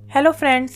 Hello friends.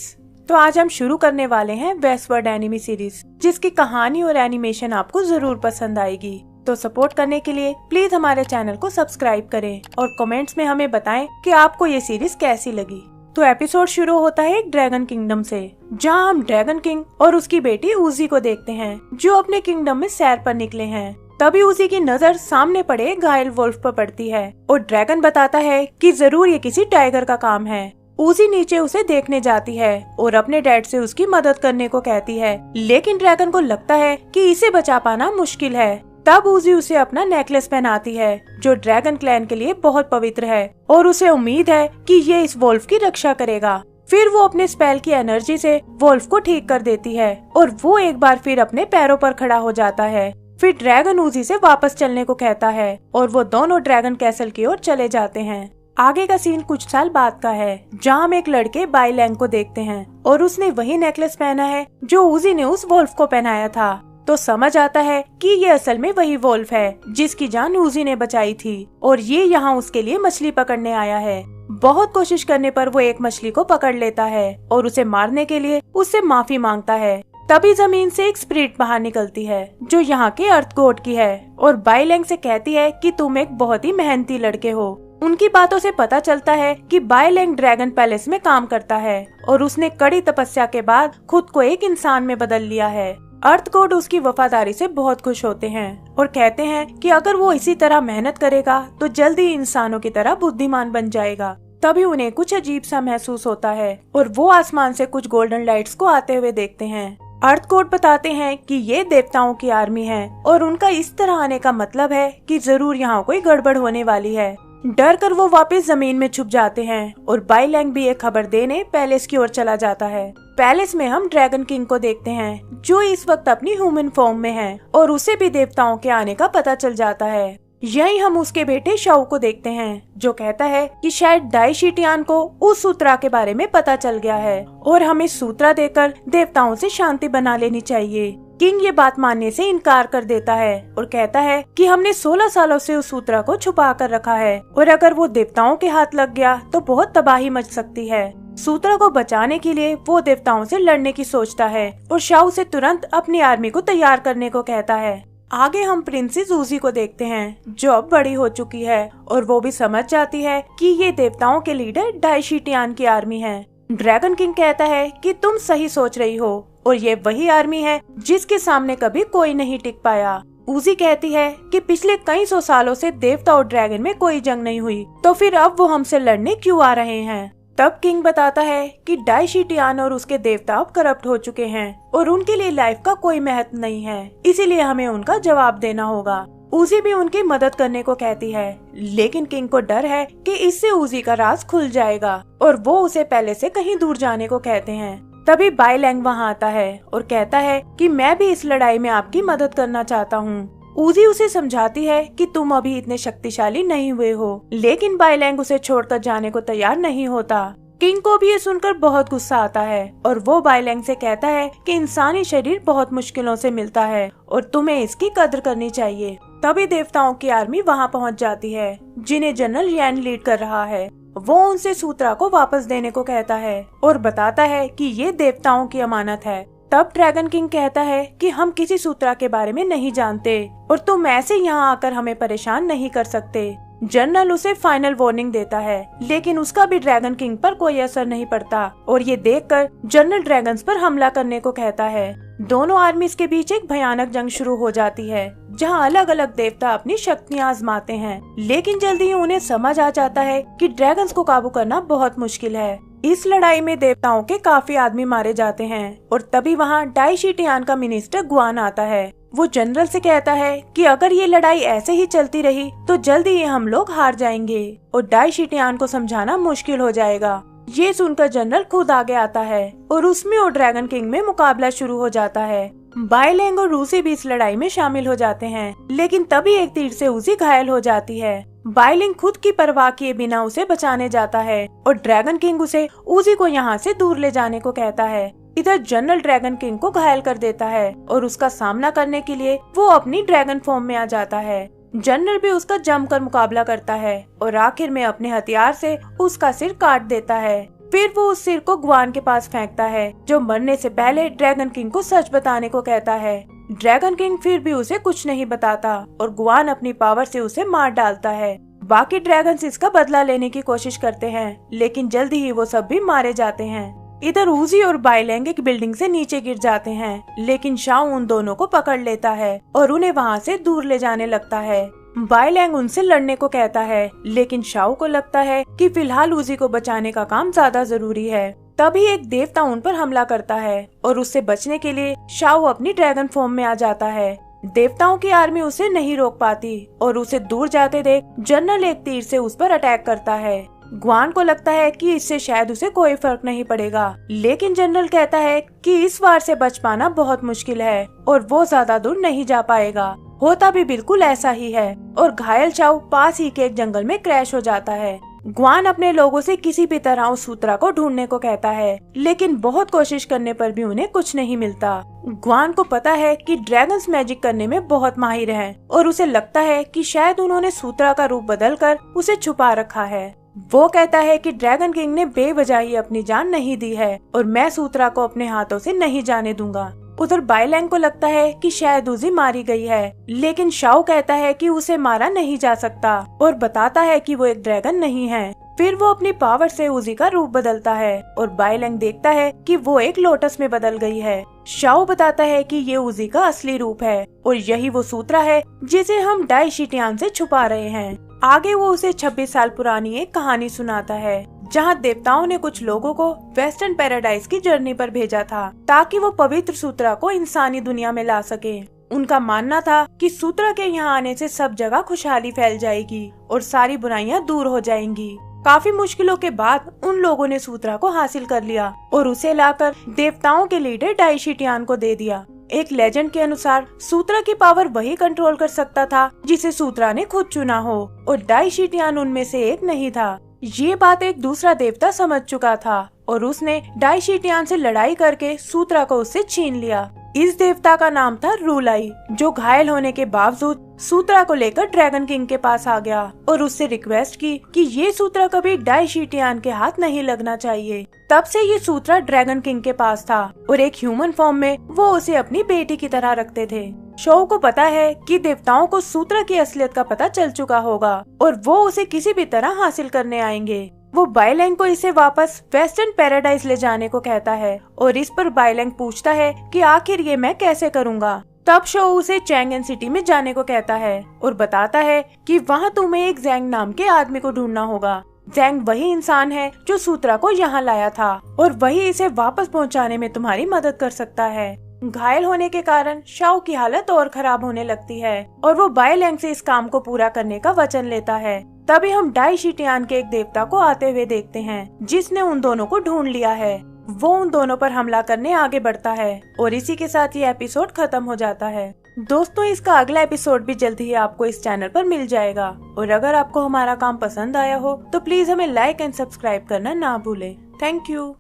तो आज हम शुरू करने वाले हैं वेस्टवर्ल्ड एनिमी सीरीज, जिसकी कहानी और एनिमेशन आपको जरूर पसंद आएगी। तो सपोर्ट करने के लिए प्लीज हमारे चैनल को सब्सक्राइब करें और कमेंट्स में हमें बताएं कि आपको ये सीरीज कैसी लगी। तो एपिसोड शुरू होता है एक ड्रैगन किंगडम से, जहां हम ड्रैगन किंग और उसकी बेटी उजी को देखते हैं, जो अपने किंगडम में सैर पर निकले हैं। तभी उसी की नजर सामने पड़े घायल वुल्फ पर पड़ती है और ड्रैगन बताता है कि जरूर ये किसी टाइगर का काम है। उसी नीचे उसे देखने जाती है और अपने डैड से उसकी मदद करने को कहती है, लेकिन ड्रैगन को लगता है कि इसे बचा पाना मुश्किल है। तब उजी उसे अपना नेकलेस पहनाती है, जो ड्रैगन क्लैन के लिए बहुत पवित्र है और उसे उम्मीद है कि ये इस वुल्फ की रक्षा करेगा। फिर वो अपने स्पेल की एनर्जी से वुल्फ को ठीक कर देती है और वो एक बार फिर अपने पैरों पर खड़ा हो जाता है। फिर ड्रैगन उजी से वापस चलने को कहता है और वो दोनों ड्रैगन कैसल की ओर चले जाते हैं। आगे का सीन कुछ साल बाद का है, जहाँ हम एक लड़के बाई लैंग को देखते हैं और उसने वही नेकलेस पहना है जो उजी ने उस वुल्फ को पहनाया था। तो समझ आता है कि ये असल में वही वुल्फ है जिसकी जान उजी ने बचाई थी और ये यहाँ उसके लिए मछली पकड़ने आया है। बहुत कोशिश करने पर वो एक मछली को पकड़ लेता है और उसे मारने के लिए उससे माफी मांगता है। तभी जमीन से एक स्पिरिट बाहर निकलती है, जो यहाँ के अर्थ गॉड की है और बाई लैंग से कहती है कि तुम एक बहुत ही मेहनती लड़के हो। उनकी बातों से पता चलता है कि बाई लैंग ड्रैगन पैलेस में काम करता है और उसने कड़ी तपस्या के बाद खुद को एक इंसान में बदल लिया है। अर्थ गॉड उसकी वफादारी से बहुत खुश होते हैं और कहते हैं कि अगर वो इसी तरह मेहनत करेगा तो जल्दी ही इंसानों की तरह बुद्धिमान बन जाएगा। तभी उन्हें कुछ अजीब सा महसूस होता है और वो आसमान से कुछ गोल्डन लाइट्स को आते हुए देखते हैं। अर्थ गॉड बताते हैं कि ये देवताओं की आर्मी है और उनका इस तरह आने का मतलब है कि जरूर यहाँ कोई गड़बड़ होने वाली है। डर कर वो वापस जमीन में छुप जाते हैं और बाई लैंग भी एक खबर देने पैलेस की ओर चला जाता है। पैलेस में हम ड्रैगन किंग को देखते हैं, जो इस वक्त अपनी ह्यूमन फॉर्म में है और उसे भी देवताओं के आने का पता चल जाता है। यहीं हम उसके बेटे शाओ को देखते हैं, जो कहता है कि शायद डाई शीटियान को उस सूत्रा के बारे में पता चल गया है और हमें सूत्रा देकर देवताओं से शांति बना लेनी चाहिए। किंग ये बात मानने से इनकार कर देता है और कहता है कि हमने 16 सालों से उस सूत्रा को छुपा कर रखा है और अगर वो देवताओं के हाथ लग गया तो बहुत तबाही मच सकती है। सूत्रा को बचाने के लिए वो देवताओं से लड़ने की सोचता है और शाओ से तुरंत अपनी आर्मी को तैयार करने को कहता है। आगे हम प्रिंसेस उजी को देखते हैं, जो अब बड़ी हो चुकी है और वो भी समझ जाती है कि ये देवताओं के लीडर डाई शीटियान की आर्मी है। ड्रैगन किंग कहता है कि तुम सही सोच रही हो और ये वही आर्मी है जिसके सामने कभी कोई नहीं टिक पाया। उजी कहती है कि पिछले कई सौ सालों से देवता और ड्रैगन में कोई जंग नहीं हुई, तो फिर अब वो हमसे लड़ने क्यों आ रहे हैं। तब किंग बताता है कि डाई शीटियान और उसके देवता अब करप्ट हो चुके हैं और उनके लिए लाइफ का कोई महत्व नहीं है, इसीलिए हमें उनका जवाब देना होगा। उजी भी उनकी मदद करने को कहती है, लेकिन किंग को डर है कि इससे उजी का राज खुल जाएगा और वो उसे पहले से कहीं दूर जाने को कहते हैं। तभी बाई लैंग वहाँ आता है और कहता है कि मैं भी इस लड़ाई में आपकी मदद करना चाहता हूँ। उजी उसे समझाती है कि तुम अभी इतने शक्तिशाली नहीं हुए हो, लेकिन बाई लैंग उसे छोड़कर जाने को तैयार नहीं होता। किंग को भी ये सुनकर बहुत गुस्सा आता है और वो बाई लैंग से कहता है कि इंसानी शरीर बहुत मुश्किलों से मिलता है और तुम्हें इसकी कद्र करनी चाहिए। तभी देवताओं की आर्मी वहाँ पहुँच जाती है, जिन्हें जनरल यैन लीड कर रहा है। वो उनसे सूत्रा को वापस देने को कहता है और बताता है कि ये देवताओं की अमानत है। तब ड्रैगन किंग कहता है कि हम किसी सूत्रा के बारे में नहीं जानते और तुम ऐसे यहाँ आकर हमें परेशान नहीं कर सकते। जनरल उसे फाइनल वार्निंग देता है, लेकिन उसका भी ड्रैगन किंग पर कोई असर नहीं पड़ता और ये देखकर जनरल ड्रैगन्स पर हमला करने को कहता है। दोनों आर्मीज के बीच एक भयानक जंग शुरू हो जाती है, जहां अलग अलग देवता अपनी शक्तियां आजमाते हैं, लेकिन जल्दी ही उन्हें समझ आ जाता है कि ड्रैगन्स को काबू करना बहुत मुश्किल है। इस लड़ाई में देवताओं के काफी आदमी मारे जाते हैं और तभी वहाँ डाई शीटियान का मिनिस्टर गुआन आता है। वो जनरल से कहता है कि अगर ये लड़ाई ऐसे ही चलती रही तो जल्दी ही हम लोग हार जाएंगे और डाई शीटियान को समझाना मुश्किल हो जाएगा। ये सुनकर जनरल खुद आगे आता है और उसमें और ड्रैगन किंग में मुकाबला शुरू हो जाता है। बाई लैंग और रूसी भी इस लड़ाई में शामिल हो जाते हैं, लेकिन तभी एक तीर से उसी घायल हो जाती है। बाई लैंग खुद की परवाह किए बिना उसे बचाने जाता है और ड्रैगन किंग उसे उजी को यहाँ से दूर ले जाने को कहता है। इधर जनरल ड्रैगन किंग को घायल कर देता है और उसका सामना करने के लिए वो अपनी ड्रैगन फॉर्म में आ जाता है। जनरल भी उसका जमकर मुकाबला करता है और आखिर में अपने हथियार से उसका सिर काट देता है। फिर वो उस सिर को ग्वान के पास फेंकता है, जो मरने से पहले ड्रैगन किंग को सच बताने को कहता है। ड्रैगन किंग फिर भी उसे कुछ नहीं बताता और ग्वान अपनी पावर से उसे मार डालता है। बाकी ड्रैगन्स इसका बदला लेने की कोशिश करते हैं, लेकिन जल्दी ही वो सब भी मारे जाते हैं। इधर उजी और बाइलैंग एक बिल्डिंग से नीचे गिर जाते हैं, लेकिन शाओ उन दोनों को पकड़ लेता है और उन्हें वहाँ से दूर ले जाने लगता है। बाइलैंग उनसे लड़ने को कहता है, लेकिन शाओ को लगता है कि फिलहाल उजी को बचाने का काम ज्यादा जरूरी है। तभी एक देवता उन पर हमला करता है और उससे बचने के लिए शाओ अपनी ड्रैगन फॉर्म में आ जाता है। देवताओं की आर्मी उसे नहीं रोक पाती और उसे दूर जाते देख जनरल एक तीर से उस पर अटैक करता है। ग्वान को लगता है कि इससे शायद उसे कोई फर्क नहीं पड़ेगा, लेकिन जनरल कहता है कि इस वार से बच पाना बहुत मुश्किल है और वो ज्यादा दूर नहीं जा पाएगा। होता भी बिल्कुल ऐसा ही है और घायल शाओ पास ही के एक जंगल में क्रैश हो जाता है। ग्वान अपने लोगों से किसी भी तरह उस सूत्रा को ढूंढने को कहता है, लेकिन बहुत कोशिश करने पर भी उन्हें कुछ नहीं मिलता। ग्वान को पता है कि ड्रैगन्स मैजिक करने में बहुत माहिर हैं और उसे लगता है कि शायद उन्होंने सूत्रा का रूप बदलकर उसे छुपा रखा है। वो कहता है कि ड्रैगन किंग ने बेवजह ही अपनी जान नहीं दी है और मैं सूत्रा को अपने हाथों से नहीं जाने दूंगा। उधर बाइलैंग को लगता है कि शायद उजी मारी गई है, लेकिन शाओ कहता है कि उसे मारा नहीं जा सकता और बताता है कि वो एक ड्रैगन नहीं है। फिर वो अपनी पावर से उजी का रूप बदलता है और बाइलैंग देखता है कि वो एक लोटस में बदल गई है। शाओ बताता है कि ये उजी का असली रूप है और यही वो सूत्रा है जिसे हम डाई शीटियान से छुपा रहे हैं। आगे वो उसे 26 साल पुरानी एक कहानी सुनाता है, जहाँ देवताओं ने कुछ लोगों को वेस्टर्न पैराडाइज की जर्नी पर भेजा था ताकि वो पवित्र सूत्रा को इंसानी दुनिया में ला सके। उनका मानना था कि सूत्रा के यहाँ आने से सब जगह खुशहाली फैल जाएगी और सारी बुराइयां दूर हो जाएंगी। काफी मुश्किलों के बाद उन लोगों ने सूत्रा को हासिल कर लिया और उसे लाकर देवताओं के लीडर डाई शीटियान को दे दिया। एक लेजेंड के अनुसार सूत्रा की पावर वही कंट्रोल कर सकता था जिसे सूत्रा ने खुद चुना हो और डाई शीटियान उनमें से एक नहीं था। ये बात एक दूसरा देवता समझ चुका था और उसने डाई शीटियान से लड़ाई करके सूत्रा को उससे छीन लिया। इस देवता का नाम था रूलाई, जो घायल होने के बावजूद सूत्रा को लेकर ड्रैगन किंग के पास आ गया और उससे रिक्वेस्ट की कि ये सूत्रा कभी डाई शीटियान के हाथ नहीं लगना चाहिए। तब से ये सूत्रा ड्रैगन किंग के पास था और एक ह्यूमन फॉर्म में वो उसे अपनी बेटी की तरह रखते थे। शाओ को पता है कि देवताओं को सूत्रा की असलियत का पता चल चुका होगा और वो उसे किसी भी तरह हासिल करने आएंगे। वो बाइलैंग को इसे वापस वेस्टर्न पैराडाइज ले जाने को कहता है और इस पर बाइलैंग पूछता है कि आखिर ये मैं कैसे करूँगा। तब शाओ उसे चैंगन सिटी में जाने को कहता है और बताता है कि वहाँ तुम्हें एक जैंग नाम के आदमी को ढूंढना होगा। जैंग वही इंसान है जो सूत्रा को यहाँ लाया था और वही इसे वापस पहुँचाने में तुम्हारी मदद कर सकता है। घायल होने के कारण शाओ की हालत और खराब होने लगती है और वो बाइलैंग से इस काम को पूरा करने का वचन लेता है। तभी हम डाई शीटियान के एक देवता को आते हुए देखते हैं, जिसने उन दोनों को ढूंढ लिया है। वो उन दोनों पर हमला करने आगे बढ़ता है और इसी के साथ ये एपिसोड खत्म हो जाता है। दोस्तों, इसका अगला एपिसोड भी जल्द ही आपको इस चैनल पर मिल जाएगा और अगर आपको हमारा काम पसंद आया हो तो प्लीज हमें लाइक एंड सब्सक्राइब करना ना भूलें। Thank you.